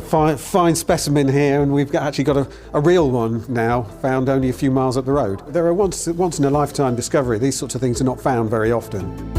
fine specimen here, and we've actually got a real one now, found only a few miles up the road. They're a once in a lifetime discovery. These sorts of things are not found very often.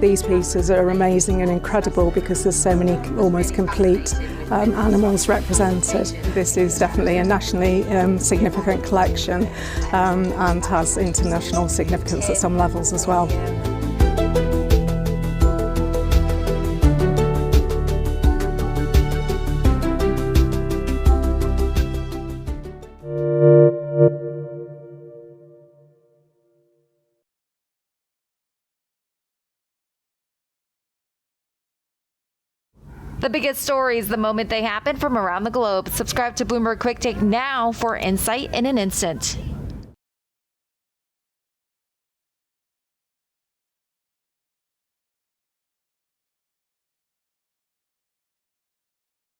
These pieces are amazing and incredible because there's so many almost complete animals represented. This is definitely a nationally significant collection and has international significance at some levels as well. The biggest stories the moment they happen from around the globe. Subscribe to Bloomberg Quick Take now for insight in an instant.